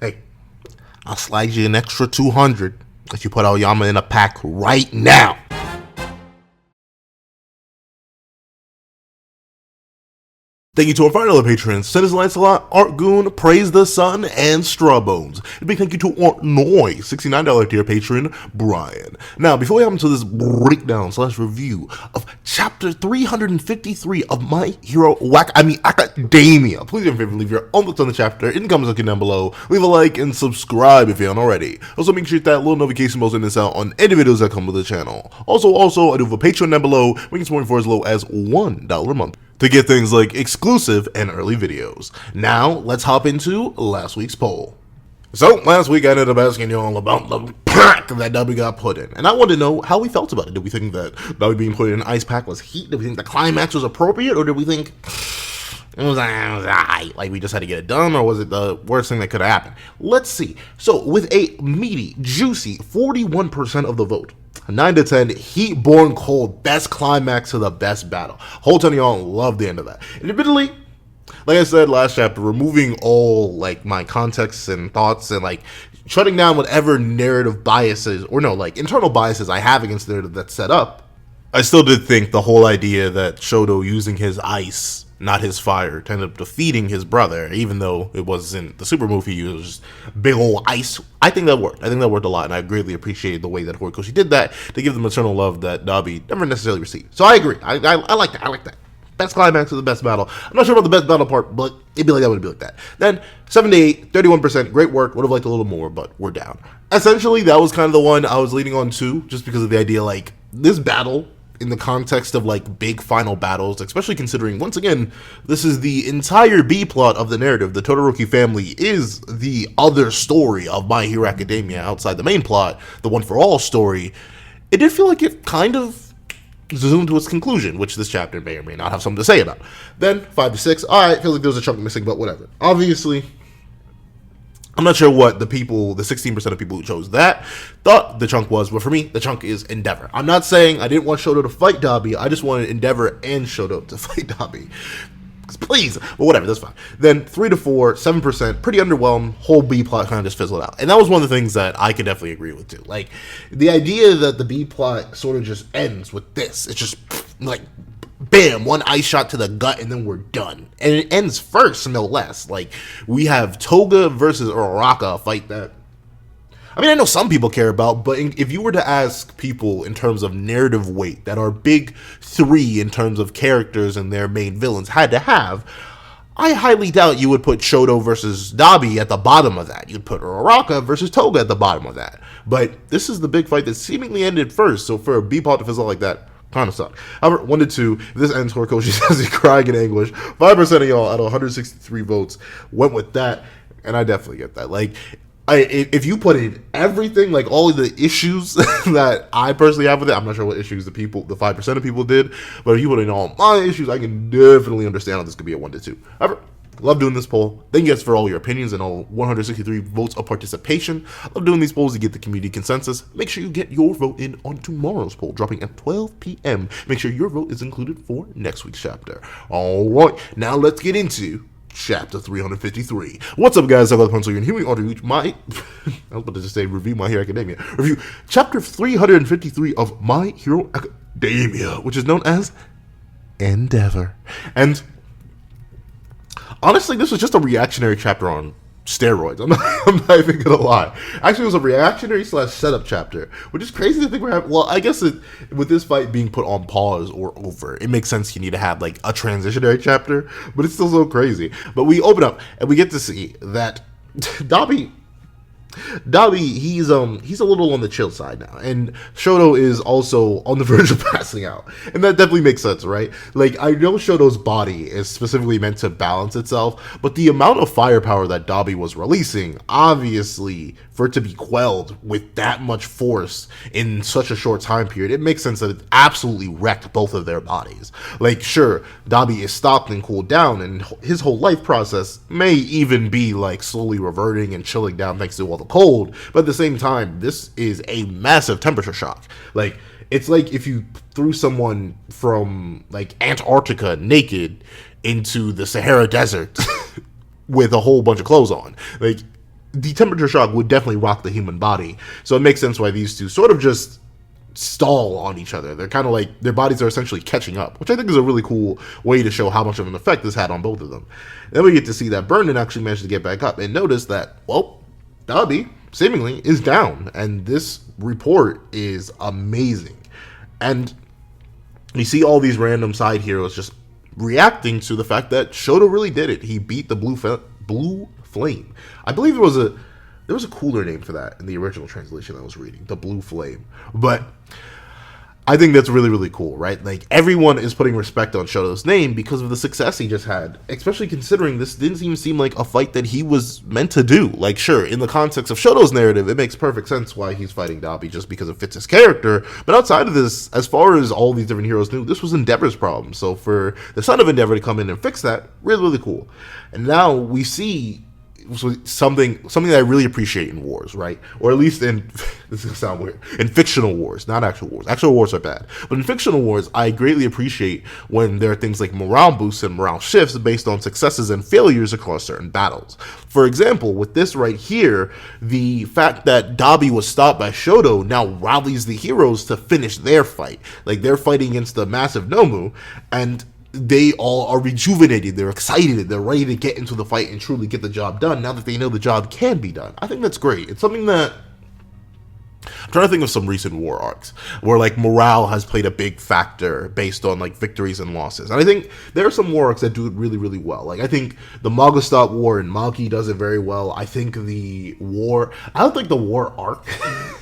Hey, I'll slide you an extra 200 if you put Aoyama in a pack right now. Thank you to our final patrons, Sinners Lancelot, Art Goon, Praise the Sun, and Strawbones. A big thank you to Art Noy, $69 tier patron, Brian. Now, before we hop into this breakdown / review of chapter 353 of My Hero Academia, please do me a favor, leave your own thoughts on the chapter in the comment section down below. Leave a like and subscribe if you haven't already. Also, make sure you hit that little notification bell so you miss out on any videos that come to the channel. Also, I do have a Patreon down below. We can support me for as low as $1 a month to get things like exclusive and early videos. Now, let's hop into last week's poll. So, last week I ended up asking you all about the pack that Dabi got put in, and I wanted to know how we felt about it. Did we think that Dabi being put in an ice pack was heat? Did we think the climax was appropriate, or did we think it was alright, like we just had to get it done, or was it the worst thing that could have happened? Let's see. So, with a meaty, juicy 41% of the vote, 9 to 10, heat born cold, best climax to the best battle. Whole ton of y'all love the end of that. And admittedly, like I said last chapter, removing all like my context and thoughts and like shutting down whatever narrative biases or internal biases I have against the narrative that's set up, I still did think the whole idea that Shoto using his ice, not his fire, ended up defeating his brother, even though it wasn't the super move he used, it was just big old ice. I think that worked. I think that worked a lot, and I greatly appreciated the way that Horikoshi did that to give the maternal love that Dabi never necessarily received. So I agree. I like that. I like that. Best climax of the best battle. I'm not sure about the best battle part, but it'd be like that, would be like that. Then 7 to 8, 31%, great work. Would have liked a little more, but we're down. Essentially, that was kind of the one I was leaning on too, just because of the idea, like, this battle in the context of like big final battles, especially considering, once again, this is the entire B plot of the narrative. The Todoroki family is the other story of My Hero Academia outside the main plot, the One for All story. It did feel like it kind of zoomed to its conclusion, which this chapter may or may not have something to say about. Then 5 to 6, alright, feels like there was a chunk missing, but whatever. Obviously, I'm not sure what the 16% of people who chose that thought the chunk was, but for me, the chunk is Endeavor. I'm not saying I didn't want Shoto to fight Dabi, I just wanted Endeavor and Shoto to fight Dabi. Please, but whatever, that's fine. Then 3 to 4, 7%, pretty underwhelmed, whole B plot kind of just fizzled out. And that was one of the things that I could definitely agree with too. Like, the idea that the B plot sort of just ends with this, it's just like, bam, one ice shot to the gut, and then we're done. And it ends first, no less. Like, we have Toga versus Uraraka, a fight that, I mean, I know some people care about, but if you were to ask people in terms of narrative weight that our big three in terms of characters and their main villains had to have, I highly doubt you would put Shoto versus Dabi at the bottom of that. You'd put Uraraka versus Toga at the bottom of that. But this is the big fight that seemingly ended first, so for a B plot to fizzle like that, kind of suck. However, 1 to 2, if this ends, Horikoshi says he's crying in anguish. 5% of y'all out of 163 votes went with that, and I definitely get that. Like, if you put in everything, like all of the issues that I personally have with it, I'm not sure what issues the 5% of people did, but if you put in all my issues, I can definitely understand how this could be a 1 to 2. However, love doing this poll. Thank you guys for all your opinions and all 163 votes of participation. Love doing these polls to get the community consensus. Make sure you get your vote in on tomorrow's poll, dropping at 12 p.m. Make sure your vote is included for next week's chapter. All right, now let's get into Chapter 353. What's up, guys? I'm Pencil, and here we are to reach my I was about to just say review My Hero Academia. Review Chapter 353 of My Hero Academia, which is known as Endeavor. And honestly, this was just a reactionary chapter on steroids. I'm not even gonna lie. Actually, it was a reactionary / setup chapter, which is crazy to think we're having. Well, I guess with this fight being put on pause or over, it makes sense you need to have like a transitionary chapter, but it's still so crazy. But we open up and we get to see that Dabi, he's a little on the chill side now, and Shoto is also on the verge of passing out, and that definitely makes sense, right? Like, I know Shoto's body is specifically meant to balance itself, but the amount of firepower that Dabi was releasing, obviously, for it to be quelled with that much force in such a short time period, it makes sense that it absolutely wrecked both of their bodies. Like, sure, Dabi is stopped and cooled down, and his whole life process may even be like slowly reverting and chilling down thanks to all the cold, but at the same time, this is a massive temperature shock. Like, it's like if you threw someone from like Antarctica naked into the Sahara Desert with a whole bunch of clothes on. Like, the temperature shock would definitely rock the human body. So it makes sense why these two sort of just stall on each other. They're kind of like, their bodies are essentially catching up, which I think is a really cool way to show how much of an effect this had on both of them. Then we get to see that Vernon actually managed to get back up and notice that, well, Dabi seemingly is down, and this report is amazing. And you see all these random side heroes just reacting to the fact that Shoto really did it. He beat the blue flame. I believe there was a cooler name for that in the original translation I was reading, the blue flame. But I think that's really, really cool, right? Like, everyone is putting respect on Shoto's name because of the success he just had, especially considering this didn't even seem like a fight that he was meant to do. Like, sure, in the context of Shoto's narrative, it makes perfect sense why he's fighting Dabi just because it fits his character. But outside of this, as far as all these different heroes knew, this was Endeavor's problem. So for the son of Endeavor to come in and fix that, really, really cool. And now we see something that I really appreciate in wars, right? Or at least in, this is gonna sound weird, in fictional wars, not actual wars. Actual wars are bad. But in fictional wars, I greatly appreciate when there are things like morale boosts and morale shifts based on successes and failures across certain battles. For example, with this right here, the fact that Dabi was stopped by Shoto now rallies the heroes to finish their fight. Like, they're fighting against the massive Nomu, and they all are rejuvenated, they're excited, they're ready to get into the fight and truly get the job done now that they know the job can be done. I think that's great. It's something that I'm trying to think of some recent war arcs where like morale has played a big factor based on like victories and losses. And I think there are some war arcs that do it really, really well. Like I think the Manga Stop War in Maki does it very well. I think I don't think the war arc,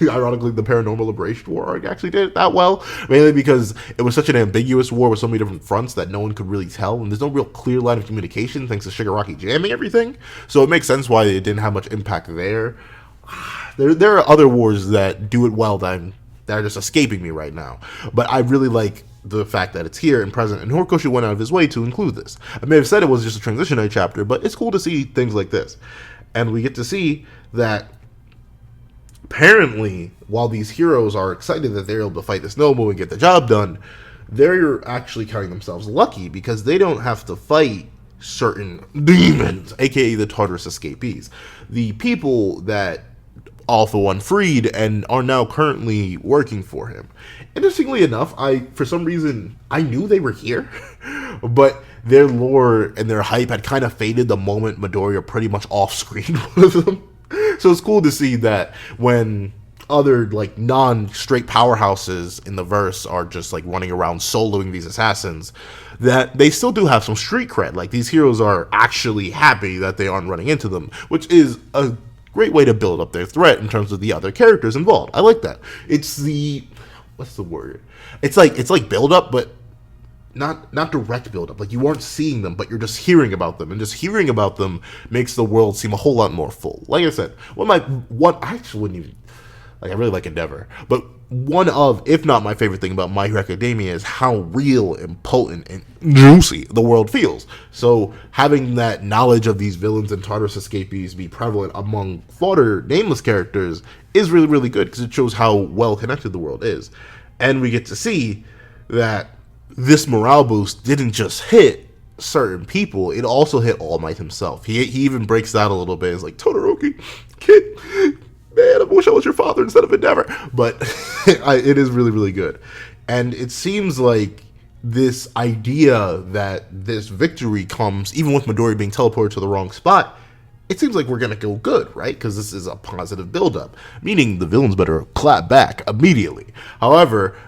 ironically the Paranormal Liberation War arc actually did it that well, mainly because it was such an ambiguous war with so many different fronts that no one could really tell, and there's no real clear line of communication thanks to Shigaraki jamming everything. So it makes sense why it didn't have much impact there. There are other wars that do it well that are just escaping me right now. But I really like the fact that it's here and present, and Horikoshi went out of his way to include this. I may have said it was just a transitionary chapter, but it's cool to see things like this. And we get to see that apparently, while these heroes are excited that they're able to fight this Nobu and get the job done, they're actually counting themselves lucky because they don't have to fight certain demons, aka the Tartarus escapees. The people that All for One freed and are now currently working for him. Interestingly enough, for some reason I knew they were here, but their lore and their hype had kind of faded the moment Midoriya pretty much off screen with them. So it's cool to see that when other like non-straight powerhouses in the verse are just like running around soloing these assassins, that they still do have some street cred. Like these heroes are actually happy that they aren't running into them, which is a great way to build up their threat in terms of the other characters involved. I like that. It's what's the word? It's like build up, but not direct build up. Like you aren't seeing them, but you're just hearing about them, and just hearing about them makes the world seem a whole lot more full. Like I said, I actually wouldn't even like. I really like Endeavor, but one of, if not my favorite thing about My Hero Academia is how real and potent and juicy the world feels. So having that knowledge of these villains and Tartarus escapees be prevalent among fodder nameless characters is really, really good because it shows how well connected the world is. And we get to see that this morale boost didn't just hit certain people, it also hit All Might himself. He even breaks out a little bit. It's like, Todoroki, kid, man, I wish I was your father instead of Endeavor. But it is really, really good. And it seems like this idea that this victory comes, even with Midori being teleported to the wrong spot, it seems like we're going to go good, right? Because this is a positive buildup, meaning the villains better clap back immediately. However,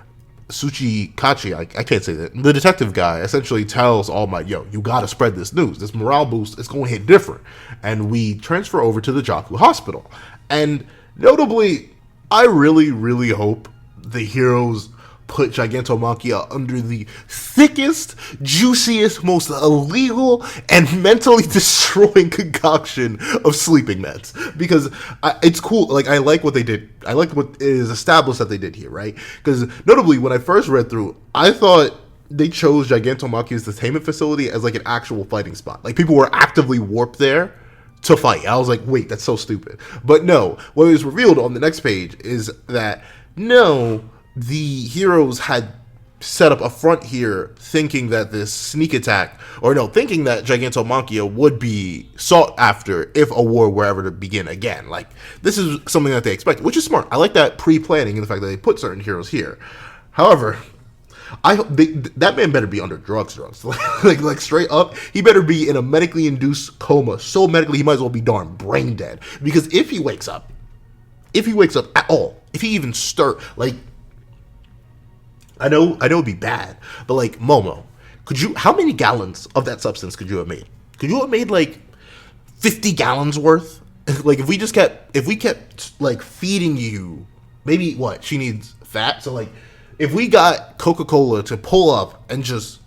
Tsuchikachi, I can't say that, the detective guy essentially tells All Might, yo, you gotta spread this news. This morale boost is going to hit different. And we transfer over to the Jaku Hospital. And notably, I really, really hope the heroes put Gigantomachia under the thickest, juiciest, most illegal, and mentally destroying concoction of sleeping meds. Because it's cool. Like, I like what they did. I like what is established that they did here, right? Because notably, when I first read through, I thought they chose Gigantomachia's detainment facility as like an actual fighting spot. Like, people were actively warped there to fight. I was like, wait, that's so stupid. But no, what was revealed on the next page is that, no, the heroes had set up a front here thinking that this sneak attack, or no, thinking that Gigantomachia would be sought after if a war were ever to begin again. Like, this is something that they expect, which is smart. I like that pre-planning and the fact that they put certain heroes here. However, that man better be under drugs. like straight up, he better be in a medically induced coma, so medically he might as well be darn brain dead. Because if he wakes up at all, if he even like, I know it'd be bad, but like, Momo, how many gallons of that substance could you have made? Could you have made like 50 gallons worth? Like, if we kept like feeding you, maybe what she needs fat. So like, if we got Coca-Cola to pull up and just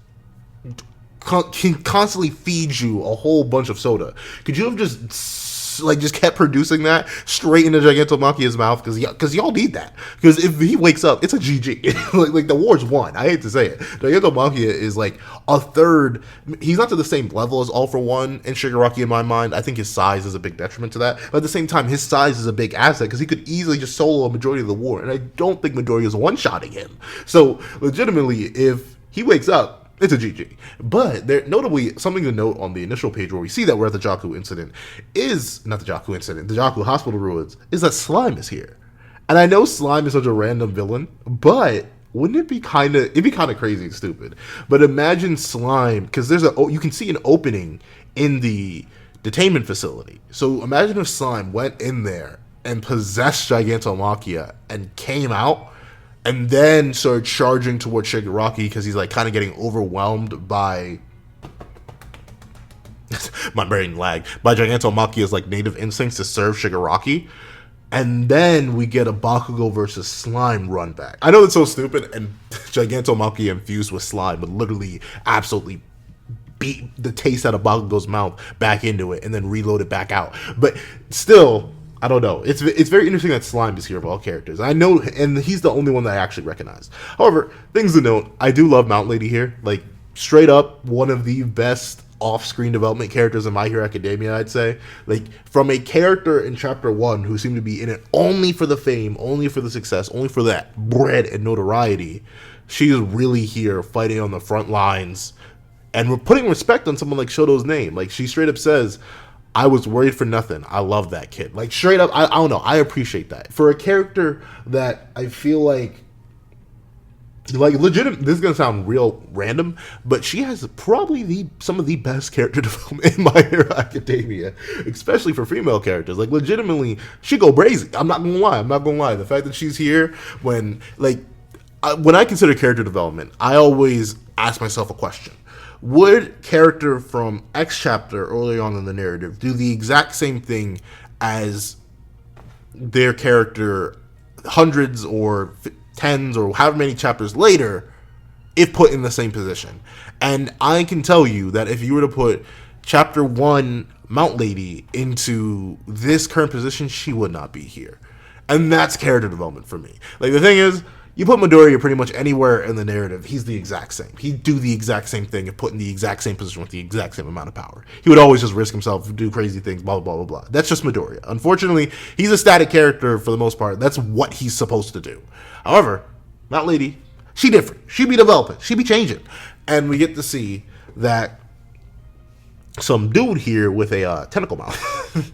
constantly feed you a whole bunch of soda, could you have just kept producing that straight into Gigantomachia's mouth? Because y'all need that. Because if he wakes up, it's a GG. like the war's won. I hate to say it. Gigantomachia is like a third. He's not to the same level as All for One and Shigaraki in my mind. I think his size is a big detriment to that. But at the same time, his size is a big asset because he could easily just solo a majority of the war. And I don't think Midoriya is one-shotting him. So legitimately, if he wakes up, it's a GG. But notably, something to note on the initial page where we see that we're at the Jakku incident is, not the Jakku incident, the Jakku hospital ruins, is that Slime is here. And I know Slime is such a random villain, but wouldn't it be it'd be kind of crazy and stupid. But imagine Slime, because you can see an opening in the detainment facility. So imagine if Slime went in there and possessed Gigantomachia and came out, and then started charging towards Shigaraki because he's like kind of getting overwhelmed by my brain lag by Gigantomachia's like native instincts to serve Shigaraki, and then we get a Bakugo versus Slime run back. I know it's so stupid, and Gigantomachia infused with Slime would literally absolutely beat the taste out of Bakugo's mouth back into it and then reload it back out. But still, I don't know. It's very interesting that Slime is here of all characters. I know, and he's the only one that I actually recognize. However, things to note, I do love Mount Lady here. Like, straight up, one of the best off-screen development characters in My Hero Academia, I'd say. Like, from a character in Chapter 1 who seemed to be in it only for the fame, only for the success, only for that bread and notoriety, she is really here fighting on the front lines. And we're putting respect on someone like Shoto's name. Like, she straight up says, I was worried for nothing. I love that kid. Like, straight up, I don't know. I appreciate that. For a character that I feel like legit, this is going to sound real random, but she has probably some of the best character development in My Hero Academia, especially for female characters. Like, legitimately, she go brazy. I'm not going to lie. The fact that she's here when I consider character development, I always ask myself a question. Would character from X chapter early on in the narrative do the exact same thing as their character hundreds or tens or however many chapters later if put in the same position? And I can tell you that if you were to put chapter 1 Mount Lady into this current position, she would not be here. And that's character development for me. Like, the thing is, you put Midoriya pretty much anywhere in the narrative, he's the exact same. He'd do the exact same thing if put in the exact same position with the exact same amount of power. He would always just risk himself, do crazy things, blah, blah, blah, blah. That's just Midoriya. Unfortunately, he's a static character for the most part. That's what he's supposed to do. However, Mount Lady, she different. She be developing. She be changing. And we get to see that some dude here with a tentacle mouth.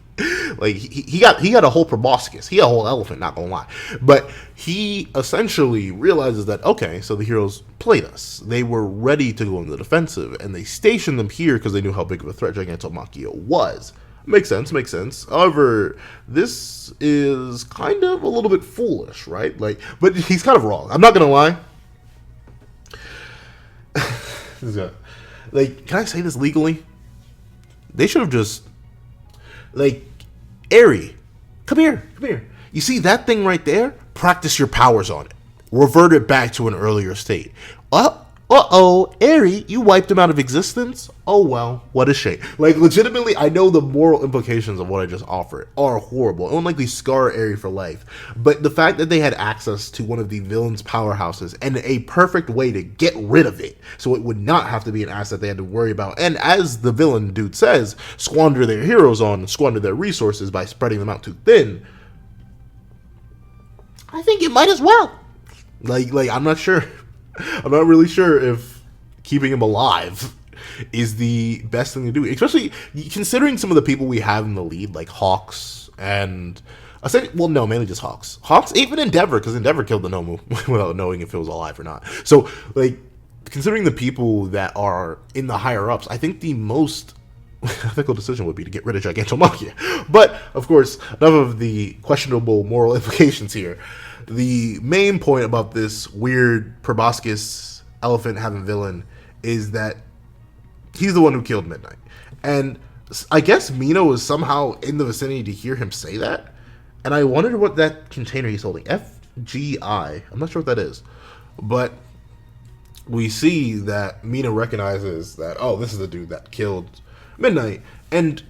Like, he got a whole proboscis. He got a whole elephant, not gonna lie. But he essentially realizes that, okay, so the heroes played us. They were ready to go in the defensive, and they stationed them here because they knew how big of a threat Gigantomachia was. Makes sense. However, this is kind of a little bit foolish, right? Like, but he's kind of wrong. I'm not gonna lie. Like, can I say this legally? They should have just, like, Eri, come here. You see that thing right there? Practice your powers on it. Revert it back to an earlier state. Uh-oh, Eri, you wiped him out of existence? Oh, well, what a shame. Like, legitimately, I know the moral implications of what I just offered are horrible. It would likely scar Eri for life. But the fact that they had access to one of the villain's powerhouses and a perfect way to get rid of it, so it would not have to be an asset they had to worry about, and as the villain dude says, squander their heroes on, squander their resources by spreading them out too thin, I think it might as well. Like, I'm not sure. I'm not really sure if keeping him alive is the best thing to do, especially considering some of the people we have in the lead, like Hawks and I said, well, no, mainly just Hawks. Hawks, even Endeavor, because Endeavor killed the Nomu without knowing if it was alive or not. So, like, considering the people that are in the higher ups, I think the most ethical decision would be to get rid of Gigantomachia. But, of course, enough of the questionable moral implications here. The main point about this weird proboscis elephant having villain is that he's the one who killed Midnight. And I guess Mina was somehow in the vicinity to hear him say that. And I wondered what that container he's holding. FGI. I'm not sure what that is. But we see that Mina recognizes that, oh, this is the dude that killed Midnight. And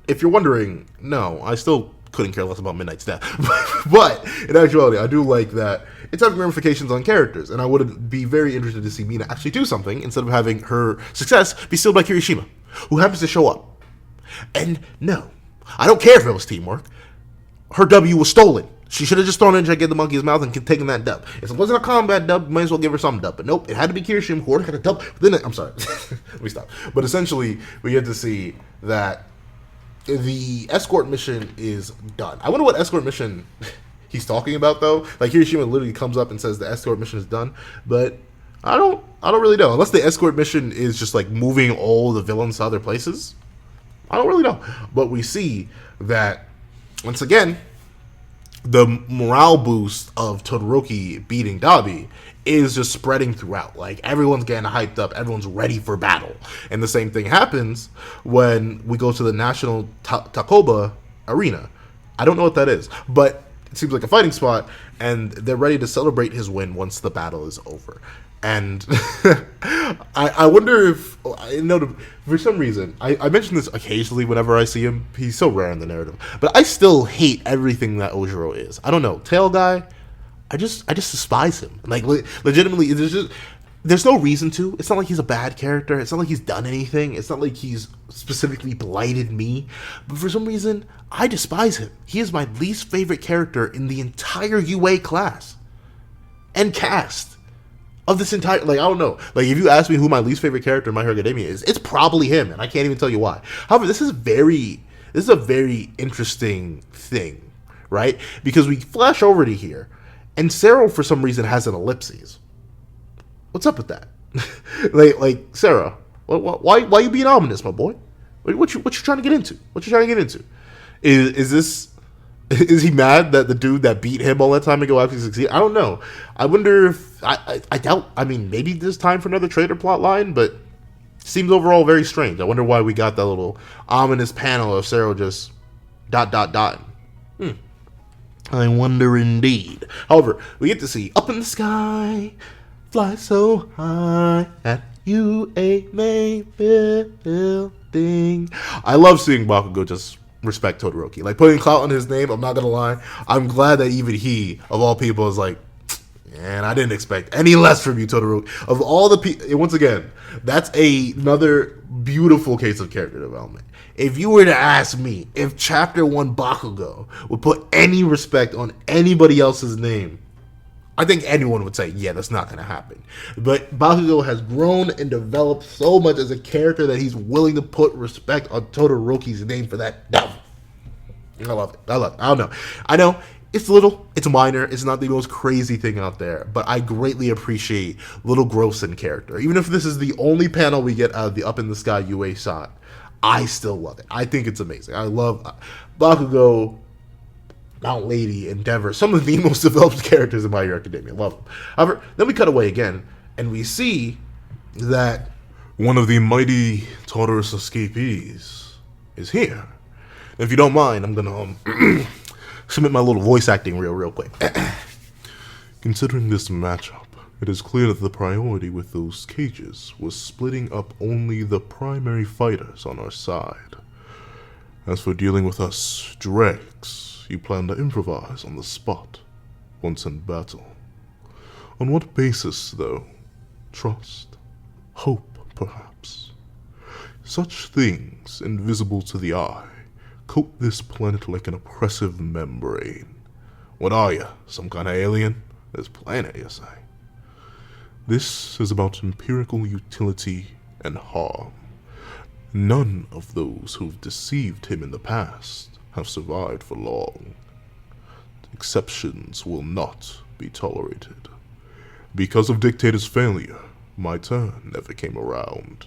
if you're wondering, no, I still couldn't care less about Midnight's death. But in actuality, I do like that it's having ramifications on characters. And I would be very interested to see Mina actually do something instead of having her success be sealed by Kirishima, who happens to show up. And no, I don't care if it was teamwork. Her W was stolen. She should have just thrown in Jack in the monkey's mouth and taken that dub. If it wasn't a combat dub, might as well give her some dub. But nope, it had to be Kirishima who already had a dub within it. I'm sorry. Let me stop. But essentially, we get to see that the escort mission is done. I wonder what escort mission he's talking about, though. Like, Kirishima literally comes up and says the escort mission is done. But I don't really know. Unless the escort mission is just, like, moving all the villains to other places. I don't really know. But we see that, once again, the morale boost of Todoroki beating Dabi is just spreading throughout. Like, everyone's getting hyped up. Everyone's ready for battle. And the same thing happens when we go to the National Takoba Arena. I don't know what that is, but it seems like a fighting spot, and they're ready to celebrate his win once the battle is over. And I wonder if, for some reason, I mention this occasionally whenever I see him. He's so rare in the narrative. But I still hate everything that Ojiro is. I don't know. Tail guy, I just despise him. Like, legitimately, there's no reason to. It's not like he's a bad character. It's not like he's done anything. It's not like he's specifically blighted me. But for some reason, I despise him. He is my least favorite character in the entire UA class and cast. Of this entire, like, I don't know. Like, if you ask me who my least favorite character in My Hero Academia is, it's probably him, and I can't even tell you why. However, this is a very interesting thing, right? Because we flash over to here, and Sarah, for some reason, has an ellipses. What's up with that? like Sarah, why you being ominous, my boy? What you trying to get into? What you trying to get into? Is he mad that the dude that beat him all that time ago actually succeeded? I don't know. I wonder if I doubt. I mean, maybe there's time for another traitor plot line, but seems overall very strange. I wonder why we got that little ominous panel of Sarah just ... I wonder indeed. However, we get to see Up in the Sky, fly so high at you a May building. I love seeing Bakugo just respect Todoroki. Like, putting clout on his name, I'm not gonna lie, I'm glad that even he, of all people, is like, man, I didn't expect any less from you, Todoroki. Of all the people, once again, that's another beautiful case of character development. If you were to ask me if Chapter 1 Bakugo would put any respect on anybody else's name, I think anyone would say, yeah, that's not going to happen. But Bakugo has grown and developed so much as a character that he's willing to put respect on Todoroki's name for that. No. I love it. I don't know. I know it's little, it's minor, it's not the most crazy thing out there, but I greatly appreciate little growths in character. Even if this is the only panel we get out of the Up in the Sky UA shot, I still love it. I think it's amazing. I love Bakugo, Mount Lady, Endeavor, some of the most developed characters in My Hero Academia. Love them. However, then we cut away again, and we see that one of the mighty Tartarus escapees is here. And if you don't mind, I'm going to submit my little voice acting real quick. Considering this matchup, it is clear that the priority with those cages was splitting up only the primary fighters on our side. As for dealing with us dregs, you plan to improvise on the spot, once in battle. On what basis, though? Trust? Hope, perhaps? Such things, invisible to the eye, coat this planet like an oppressive membrane. What are you, some kind of alien? This planet, you say? This is about empirical utility and harm. None of those who've deceived him in the past have survived for long. Exceptions will not be tolerated. Because of Dictator's failure, my turn never came around.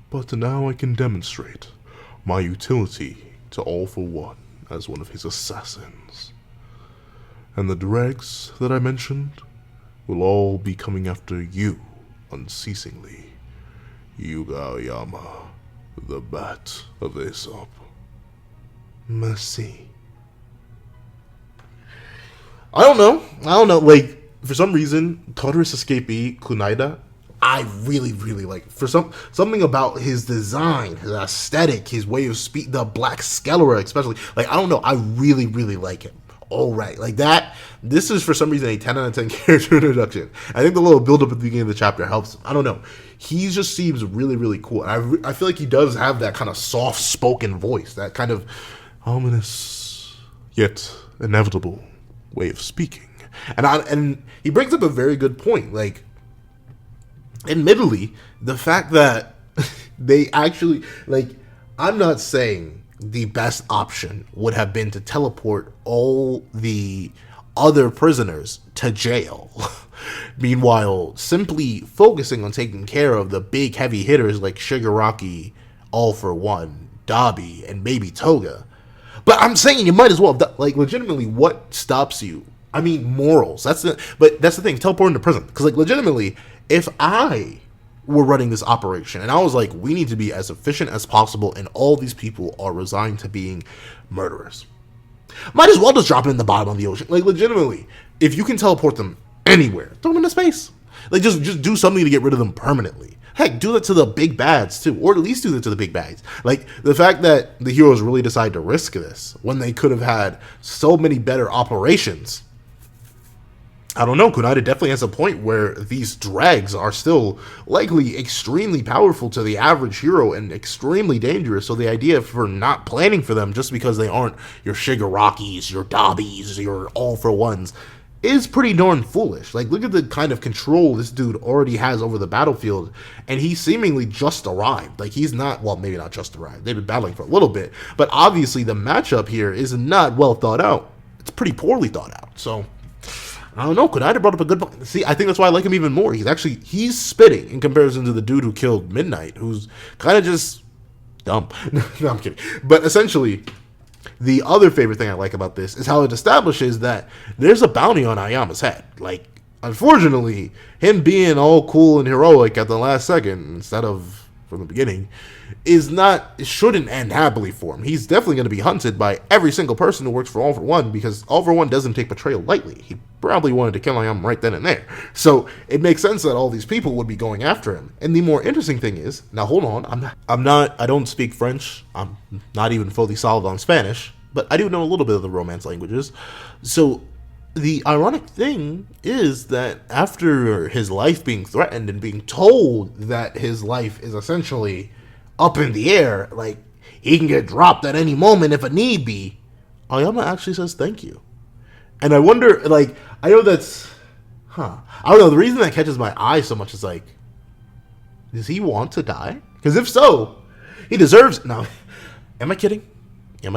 But now I can demonstrate my utility to All for One as one of his assassins. And the dregs that I mentioned will all be coming after you unceasingly. Yuga Aoyama, the Bat of Aesop. Merci. I don't know, like, for some reason, Todoroki's escapee, Kunaida, I really, really like. For something about his design, his aesthetic, his way of speak, the black sclera especially, like, I don't know, I really, really like him. Alright, like that, this is for some reason a 10 out of 10 character introduction. I think the little build-up at the beginning of the chapter helps him. I don't know. He just seems really, really cool. And I feel like he does have that kind of soft-spoken voice, that kind of ominous, yet inevitable way of speaking. And he brings up a very good point. Like, admittedly, the fact that they actually, like, I'm not saying the best option would have been to teleport all the other prisoners to jail. Meanwhile, simply focusing on taking care of the big heavy hitters like Shigaraki, All for One, Dabi, and maybe Toga. But I'm saying you might as well, like, legitimately, what stops you? I mean, morals. But that's the thing, teleporting to prison. Because, like, legitimately, if I were running this operation and I was like, we need to be as efficient as possible and all these people are resigned to being murderers, might as well just drop them in the bottom of the ocean. Like, legitimately, if you can teleport them anywhere, throw them into space. Like, just do something to get rid of them permanently. Heck, do that to the big bads too, or at least do that to the big bads. Like, the fact that the heroes really decide to risk this when they could have had so many better operations. I don't know, Kunaida definitely has a point where these drags are still likely extremely powerful to the average hero and extremely dangerous, so the idea for not planning for them just because they aren't your Shigarakis, your Dabis, your all-for-ones is pretty darn foolish. Like, look at the kind of control this dude already has over the battlefield, and he seemingly just arrived. Like, he's not, well, maybe not just arrived, they've been battling for a little bit, but obviously the matchup here is not well thought out. It's pretty poorly thought out, so I don't know, Kunaida brought up a good point. See, I think that's why I like him even more. He's spitting in comparison to the dude who killed Midnight, who's kind of just dumb. No, I'm kidding. But essentially, the other favorite thing I like about this is how it establishes that there's a bounty on Aoyama's head. Like, unfortunately, him being all cool and heroic at the last second instead of from the beginning shouldn't end happily for him. He's definitely going to be hunted by every single person who works for All for One, because All for One doesn't take betrayal lightly. He probably wanted to kill Aoyama right then and there. So it makes sense that all these people would be going after him. And the more interesting thing is, now hold on, I don't speak French. I'm not even fully solid on Spanish, but I do know a little bit of the Romance languages. So the ironic thing is that after his life being threatened and being told that his life is essentially up in the air, like, he can get dropped at any moment if a need be, Aoyama actually says thank you. And I wonder, like, I know that's, I don't know, the reason that catches my eye so much is, like, does he want to die? Because if so, he deserves, no, am I kidding? You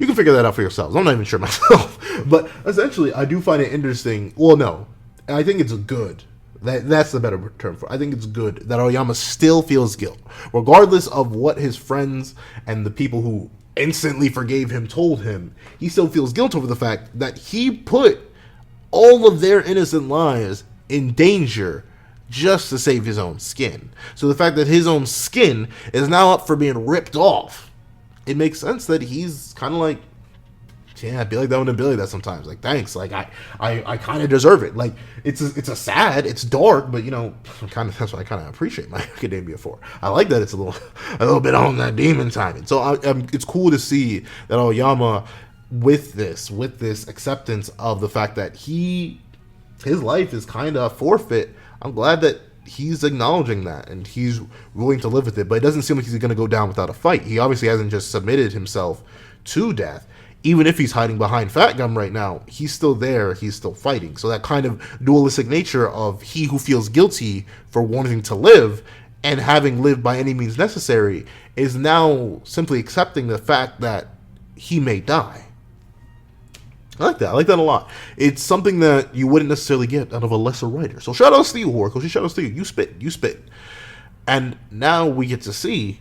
can figure that out for yourselves. I'm not even sure myself. But essentially, I do find it interesting. Well, no, I think it's good. That's the better term for it. I think it's good that Aoyama still feels guilt, regardless of what his friends and the people who instantly forgave him told him. He still feels guilt over the fact that he put all of their innocent lives in danger just to save his own skin. So the fact that his own skin is now up for being ripped off, it makes sense that he's kind of like, yeah, I be like that when I Billy that sometimes. Like, thanks. Like, I kind of deserve it. Like, it's a sad, it's dark, but, you know, that's what I kind of appreciate My Academia for. I like that it's a little bit on that demon timing. So it's cool to see that Aoyama, with this acceptance of the fact that his life is kind of forfeit. I'm glad that he's acknowledging that and he's willing to live with it. But it doesn't seem like he's going to go down without a fight. He obviously hasn't just submitted himself to death. even if he's hiding behind Fat Gum right now, he's still there, he's still fighting. So that kind of dualistic nature of he who feels guilty for wanting to live and having lived by any means necessary is now simply accepting the fact that he may die. I like that. I like that a lot. It's something that you wouldn't necessarily get out of a lesser writer. So shout outs to you, Horikoshi. Shout outs to you. You spit. You spit. And now we get to see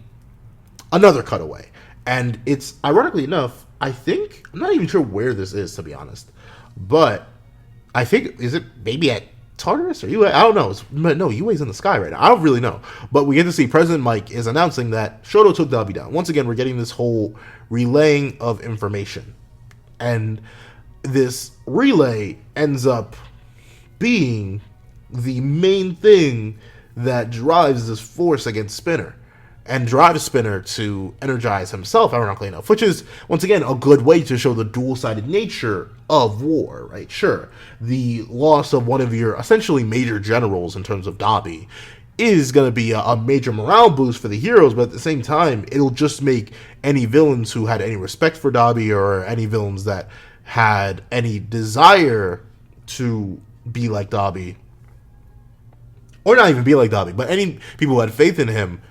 another cutaway. And it's, ironically enough, I think, I'm not even sure where this is, to be honest. But I think, is it maybe at Tartarus or UA? I don't know. No, UA's in the sky right now. I don't really know. But we get to see President Mike is announcing that Shoto took Dabi down. Once again, we're getting this whole relaying of information. And this relay ends up being the main thing that drives this force against Spinner and drives Spinner to energize himself, ironically enough, which is, once again, a good way to show the dual-sided nature of war, right? Sure, the loss of one of your essentially major generals in terms of Dabi is going to be a major morale boost for the heroes, but at the same time, it'll just make any villains who had any respect for Dabi or any villains that had any desire to be like Dabi, or not even be like Dabi, but any people who had faith in him,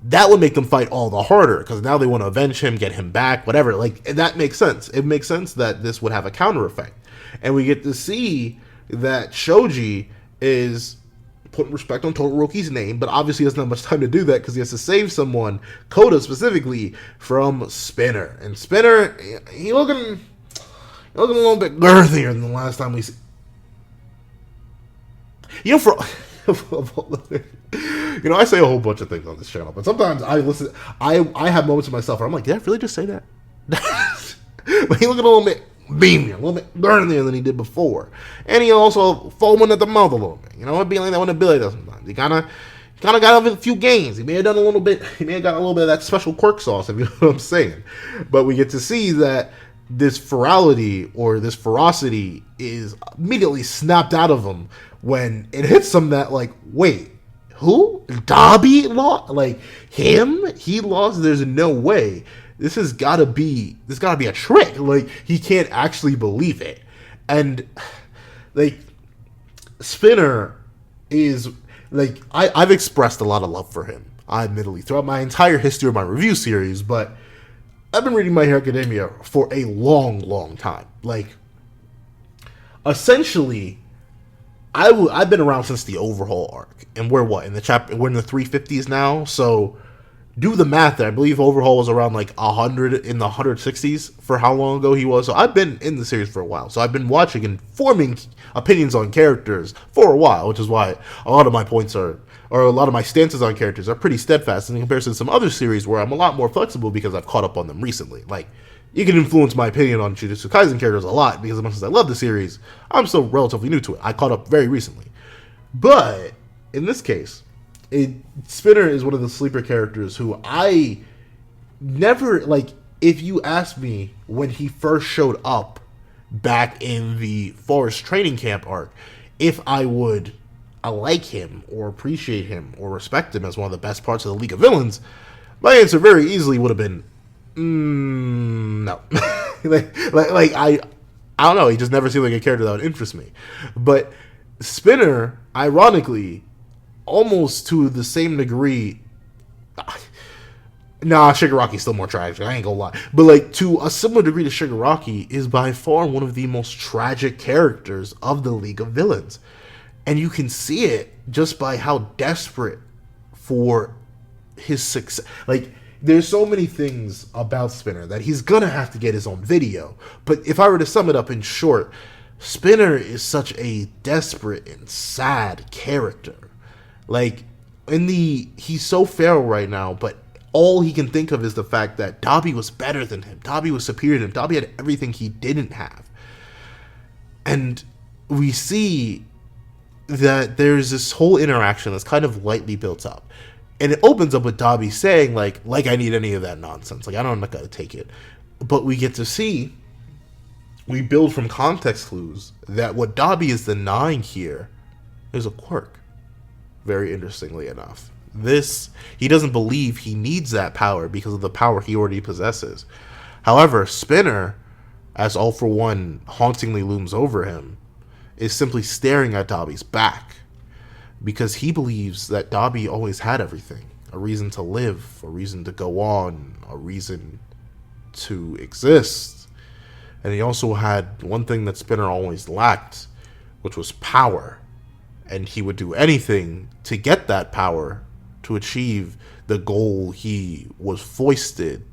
that would make them fight all the harder, because now they want to avenge him, get him back, whatever. Like, that makes sense. It makes sense that this would have a counter effect. And we get to see that Shoji is putting respect on Todoroki's name, but obviously doesn't have much time to do that because he has to save someone, Koda specifically, from Spinner. And Spinner, he looking a little bit girthier than the last time we see. You know, I say a whole bunch of things on this channel, but sometimes I listen. I have moments of myself where I'm like, did I really just say that? But he looking a little bit beamier, a little bit girthier than he did before, and he also foaming at the mouth a little bit. You know, it being like that when the Billy does sometimes. He kind of got a few gains. He may have done a little bit. He may have got a little bit of that special quirk sauce, if you know what I'm saying. But we get to see that this ferality or this ferocity is immediately snapped out of him when it hits him that, like, wait, who? Dabi lost? Like, him? He lost? There's no way. This has gotta be a trick. Like, he can't actually believe it. And, like, Spinner is, like, I've expressed a lot of love for him, admittedly, throughout my entire history of my review series, but I've been reading My Hero Academia for a long, long time. Like, essentially, I've been around since the Overhaul arc, and we're what, in the chapter? We're in the 350s now. So do the math there. I believe Overhaul was around like 100 in the 160s for how long ago he was. So I've been in the series for a while. So I've been watching and forming opinions on characters for a while, which is why a lot of my points are, or a lot of my stances on characters are pretty steadfast in comparison to some other series where I'm a lot more flexible because I've caught up on them recently. Like, you can influence my opinion on Jujutsu Kaisen characters a lot because as much as I love the series, I'm still relatively new to it. I caught up very recently. But in this case, Spinner is one of the sleeper characters who I never, like, if you asked me when he first showed up back in the Forest Training Camp arc, if I would like him or appreciate him or respect him as one of the best parts of the League of Villains, my answer very easily would have been, no. like I don't know, he just never seemed like a character that would interest me. But Spinner, ironically, almost to the same degree, Shigaraki's still more tragic, I ain't gonna lie, but like to a similar degree to Shigaraki, is by far one of the most tragic characters of the League of Villains. And you can see it just by how desperate for his success. Like, there's so many things about Spinner that he's gonna have to get his own video. But if I were to sum it up in short, Spinner is such a desperate and sad character. Like, he's so feral right now, but all he can think of is the fact that Dabi was better than him. Dabi was superior to him. Dabi had everything he didn't have. And we see that there's this whole interaction that's kind of lightly built up. And it opens up with Dabi saying, like I need any of that nonsense. Like, I'm not going to take it. But we get to see, we build from context clues that what Dabi is denying here is a quirk. Very interestingly enough. He doesn't believe he needs that power because of the power he already possesses. However, Spinner as All For One hauntingly looms over him, is simply staring at Dabi's back, because he believes that Dabi always had everything. A reason to live, a reason to go on, a reason to exist. And he also had one thing that Spinner always lacked, which was power. And he would do anything to get that power, to achieve the goal he was foisted,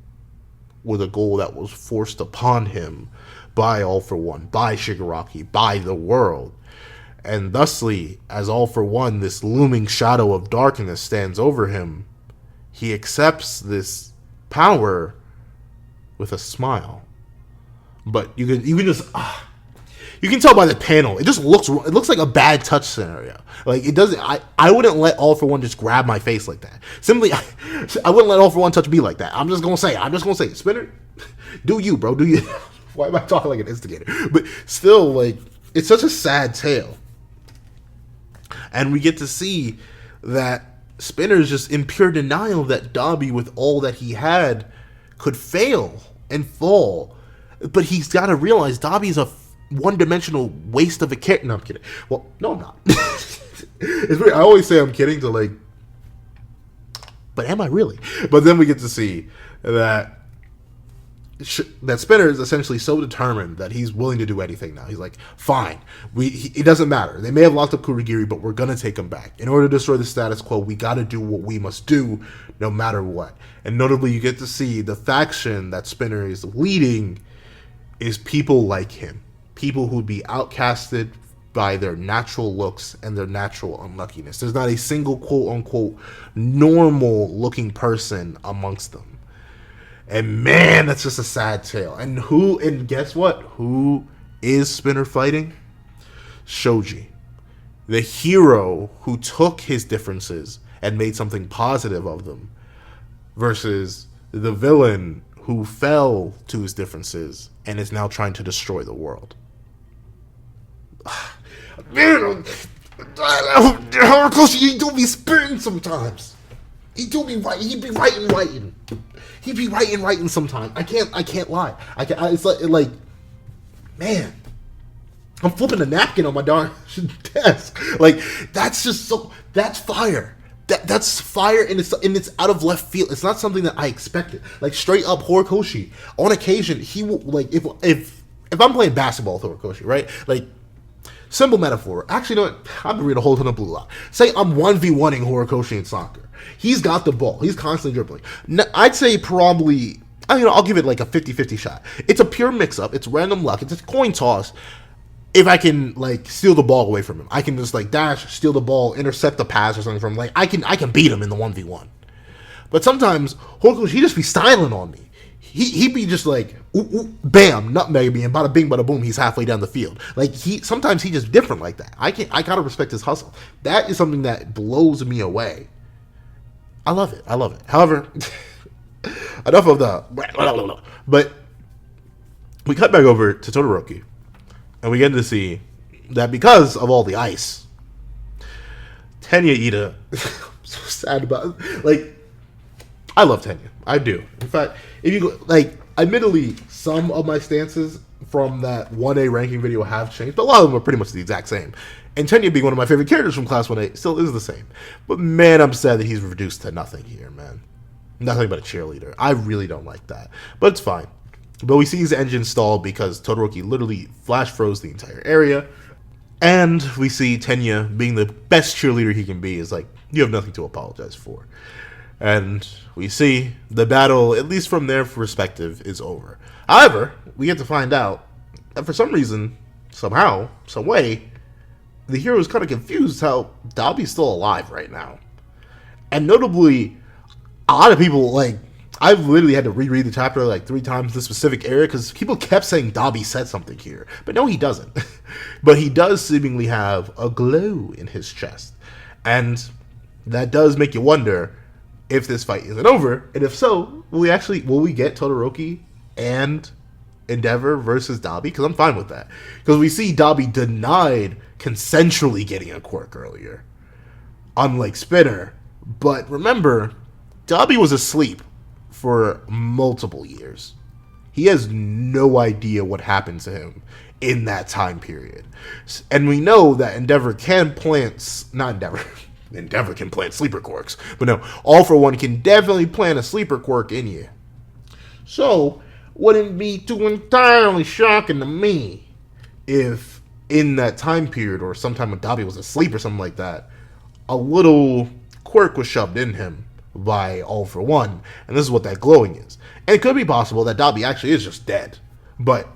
with a goal that was forced upon him by All For One, by Shigaraki, by the world. And thusly, as All For One, this looming shadow of darkness stands over him, he accepts this power with a smile. But you can just you can tell by the panel, it looks like a bad touch scenario. Like, it doesn't. I wouldn't let All For One just grab my face like that. Simply, I wouldn't let All For One touch me like that. I'm just gonna say, Spinner, do you, bro? Do you? Why am I talking like an instigator? But still, like, it's such a sad tale, and we get to see that Spinner's just in pure denial that Dabi, with all that he had, could fail and fall. But he's got to realize Dabi's a one-dimensional waste of a character. No, I'm kidding. Well, no, I'm not. It's weird. I always say I'm kidding to, like, but am I really? But then we get to see that Spinner is essentially so determined that he's willing to do anything now. He's like, fine, it doesn't matter. They may have locked up Kurogiri, but we're gonna take him back. In order to destroy the status quo, we gotta do what we must do, no matter what. And notably, you get to see the faction that Spinner is leading is people like him. People who'd be outcasted by their natural looks and their natural unluckiness. There's not a single quote-unquote normal-looking person amongst them. And man, that's just a sad tale. And guess what? Who is Spinner fighting? Shoji. The hero who took his differences and made something positive of them, versus the villain who fell to his differences and is now trying to destroy the world. Man, Horikoshi, he do be spitting sometimes. He do be right. He be writing. He be writing sometimes. I can't lie. It's like, man, I'm flipping a napkin on my darn desk. Like, that's just so. That's fire. That's fire, and it's out of left field. It's not something that I expected. Like, straight up, Horikoshi. On occasion, he will, like, if I'm playing basketball with Horikoshi, right? Like, simple metaphor. Actually, no, I've been reading a whole ton of Blue Lock. Say I'm 1v1ing Horikoshi in soccer. He's got the ball. He's constantly dribbling. I'd say probably, I'll give it like a 50-50 shot. It's a pure mix-up. It's random luck. It's a coin toss. If I can, like, steal the ball away from him, I can just, like, dash, steal the ball, intercept the pass or something from him. Like, I can beat him in the 1v1. But sometimes, Horikoshi, he just be styling on me. He be just like, ooh, ooh, bam, nutmeg me, and bada bing, bada boom, he's halfway down the field. Like, sometimes he just different like that. I gotta respect his hustle. That is something that blows me away. I love it. However, enough of the, but we cut back over to Todoroki, and we get to see that because of all the ice, Tenya Ida, I'm so sad about it. Like, I love Tenya. I do. In fact, if you go, like, admittedly, some of my stances from that 1A ranking video have changed, but a lot of them are pretty much the exact same. And Tenya, being one of my favorite characters from Class 1A, still is the same. But man, I'm sad that he's reduced to nothing here, man. Nothing but a cheerleader. I really don't like that. But it's fine. But we see his engine stall because Todoroki literally flash froze the entire area. And we see Tenya, being the best cheerleader he can be, is like, you have nothing to apologize for. And we see the battle, at least from their perspective, is over. However, we get to find out that for some reason, somehow, some way, the hero is kind of confused how Dabi's still alive right now. And notably, a lot of people, like, I've literally had to reread the chapter like 3 times, this specific area, because people kept saying Dabi said something here. But no, he doesn't. But he does seemingly have a glow in his chest. And that does make you wonder if this fight isn't over, and if so, will we get Todoroki and Endeavor versus Dabi? Because I'm fine with that. Because we see Dabi denied consensually getting a quirk earlier, unlike Spinner. But remember, Dabi was asleep for multiple years. He has no idea what happened to him in that time period. And we know that Endeavor can plant, not Endeavor, Endeavor can plant sleeper quirks, but no, All For One can definitely plant a sleeper quirk in you. So, wouldn't be too entirely shocking to me if in that time period, or sometime when Dabi was asleep or something like that, a little quirk was shoved in him by All For One, and this is what that glowing is. And it could be possible that Dabi actually is just dead, but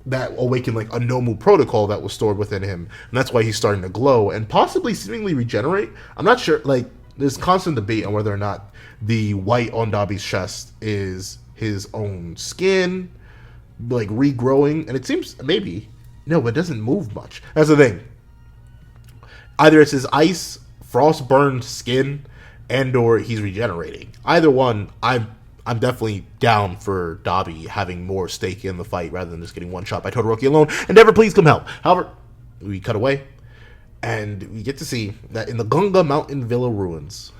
that awakened like a Nomu protocol that was stored within him, and that's why he's starting to glow and possibly seemingly regenerate. I'm not sure, like, there's constant debate on whether or not the white on Dabi's chest is his own skin, like, regrowing, and it seems, maybe, no, but it doesn't move much. That's the thing. Either it's his ice, frost-burned skin, and or he's regenerating. Either one, I'm definitely down for Dabi having more stake in the fight rather than just getting one shot by Todoroki alone. Endeavor, please come help. However, we cut away, and we get to see that in the Gunga Mountain Villa ruins,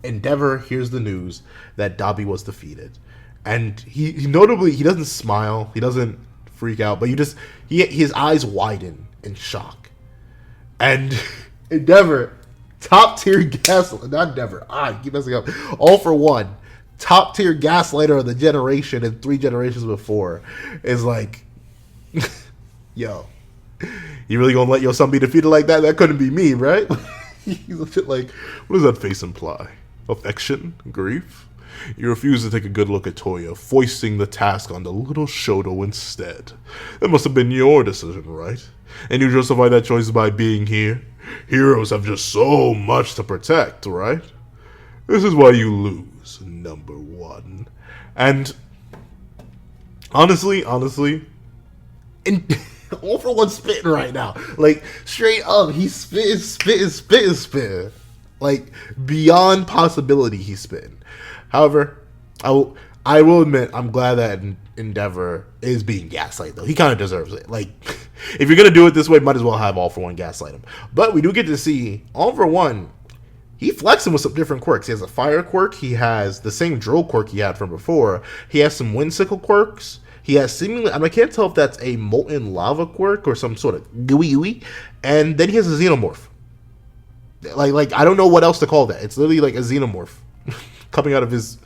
Endeavor hears the news that Dabi was defeated. And he notably, he doesn't smile, he doesn't freak out, but his eyes widen in shock. And Endeavor, top tier gaslighter, not Endeavor, I keep messing up, All For One, top tier gaslighter of the generation and 3 generations before, is like, yo, you really gonna let your son be defeated like that? That couldn't be me, right? He's like, what does that face imply? Affection? Grief? You refuse to take a good look at Toya, foisting the task on the little Shoto instead. That must have been your decision, right? And you justify that choice by being here? Heroes have just so much to protect, right? This is why you lose, number 1. And honestly, and All For One spitting right now. Like, straight up, he's spitting. Like, beyond possibility, he's spitting. However, I will admit, I'm glad that Endeavor is being gaslight, though. He kind of deserves it. Like, if you're going to do it this way, might as well have All For One gaslight him. But we do get to see All For One, he flexing with some different quirks. He has a fire quirk. He has the same drill quirk he had from before. He has some windsickle quirks. He has seemingly, I can't tell if that's a molten lava quirk or some sort of gooey. And then he has a xenomorph. Like I don't know what else to call that. It's literally like a xenomorph coming out of his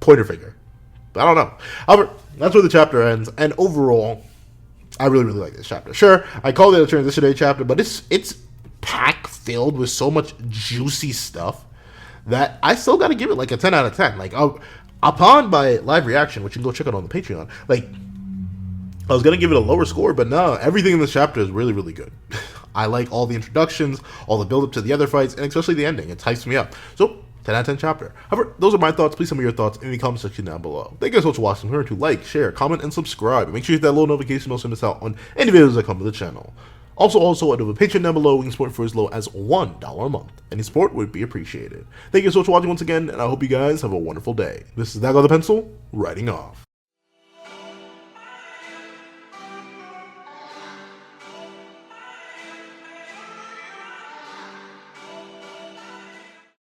pointer finger. But I don't know. However, that's where the chapter ends. And overall, I really, really like this chapter. Sure, I called it a Transition Day chapter, but it's pack filled with so much juicy stuff that I still got to give it like a 10 out of 10. Like, upon my live reaction, which you can go check out on the Patreon, like, I was going to give it a lower score, but no, everything in this chapter is really, really good. I like all the introductions, all the build-up to the other fights, and especially the ending. It hypes me up. So, 10 out of 10 chapter. However, those are my thoughts. Please tell me your thoughts in the comment section down below. Thank you guys so much for watching. Remember to like, share, comment, and subscribe. And make sure you hit that little notification bell so you don't miss out on any videos that come to the channel. Also, I do have a Patreon down below. We can support for as low as $1 a month. Any support would be appreciated. Thank you so much for watching once again, and I hope you guys have a wonderful day. This is Dago the Pencil, writing off.